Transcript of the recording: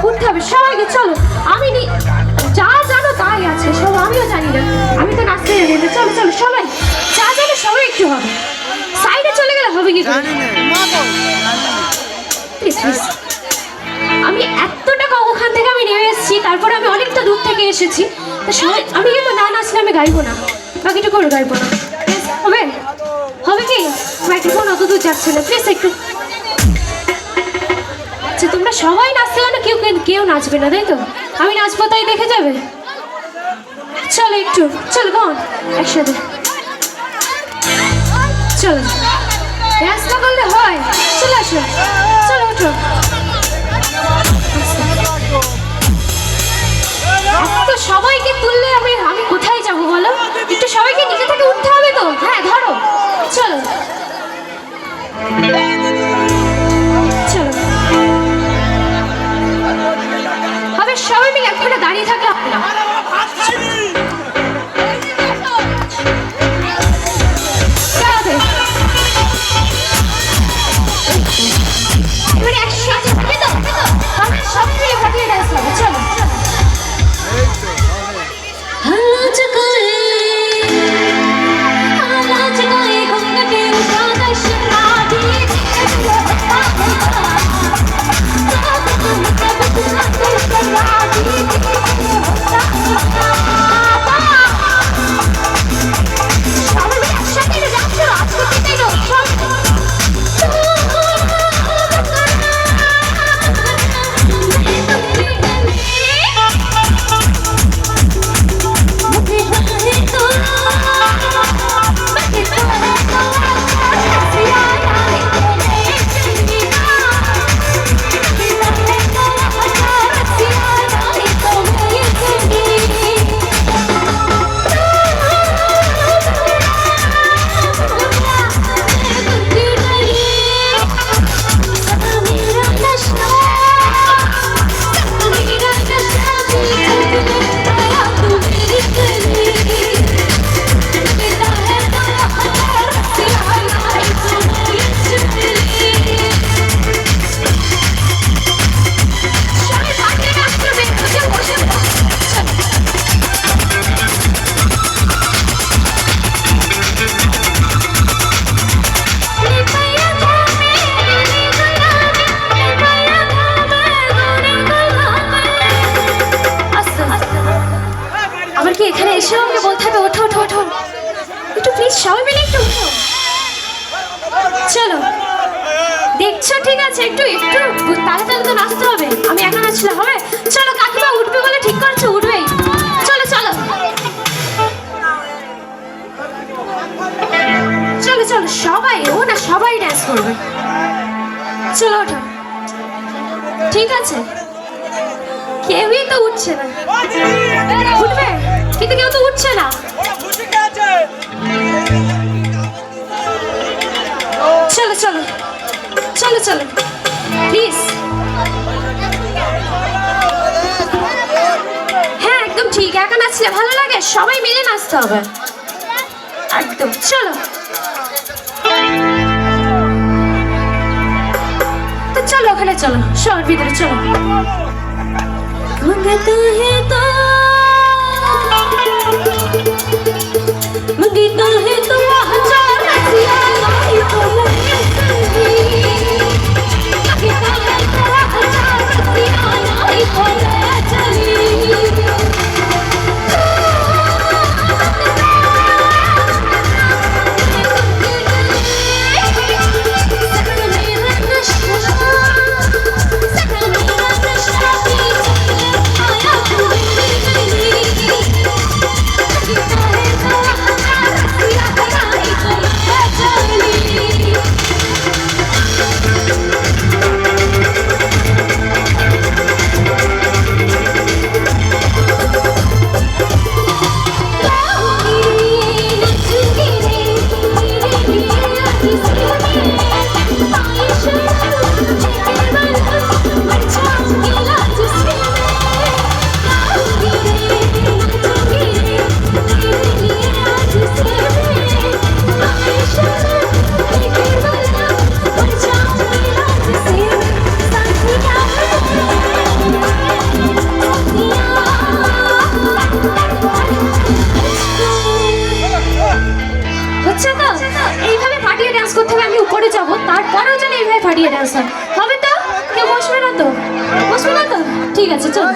উঠতে হবে সবাইকে। চলো, আমি যা জানো তাই আছে, সব আমিও জানি না, আমি তো নাচতে জানি না। চলো চলো সবাই, যা জানো সবাই একটু হবে। সাইডে চলে গেলে হবে কি করে? আমি এতটা ওখান থেকে আমি নেমে এসেছি, তারপরে আমি অনেকটা দূর থেকে এসেছি, তা সবাই আমি কিন্তু না নাচলে আমি গাইবো না, বাকিটুকু গাইবো না। হবে হবে কি? মাইক্রোফোন অত দূর যাচ্ছে না, প্লিজ একটু। আচ্ছা, তোমরা সবাই নাচতে না, কেউ কেউ নাচবে না তাই তো? আমি নাচবো তাই দেখে যাবে? চলো একটু, চলো বোন একসাথে চলো। ডান্স না করলে হয়? চলে আসো, চলো ওঠো। তো সবাইকে তুললে আমি কোথায় যাবো বলো? একটু সবাইকে নিজে থেকে উঠতে হবে তো। হ্যাঁ ধরো, চলো চলো। হবে সবাই মিলে একখানে দাঁড়িয়ে থাকলে হবে না। এবারে একসাথে হবে তো, আমরা সব মিলে ফাটিয়ে ডান্স হবে। চলো এখানে এসে আমাকে বলতে হবে ওঠো ওঠো ওঠো, একটু প্লিজ সবাই মিলে একটু উঠো। চলো দেখছো, ঠিক আছে, একটু একটু তালে তালে তো নাচতে হবে। আমি একা নাচলে হবে? চলো, কাকিমা উঠবে বলে ঠিক করছো, উঠবেই। চলো চলো চলো চলো সবাই, ও না সবাই ডান্স করবে। চলো ওঠো, ঠিক আছে। কেউই তো উঠছে না, উঠবে কিন্তু কেউ তো উঠছে না। চলো চলো চলো চলো প্লিজ। হ্যাঁ একদম ঠিক, একা নাচলে ভালো লাগে, সবাই মিলে নাচতে হবে একদম। চলো তো চলো। ওখানে চলো, সবার ভিতরে চলো। मंगता है तो मंगता है तो हजार रसिया लाई तो लगे संगी मंगता है तो हजार रसिया लाई तो ले चली এইভাবে ফাটিয়ে ডান্স করতে হবে। আমি উপরে যাবো, তারপরেও যেন এইভাবে ফাটিয়ে ডান্স হবে। তো কেউ বসবে না তো? বসবে না তো? ঠিক আছে, চলো।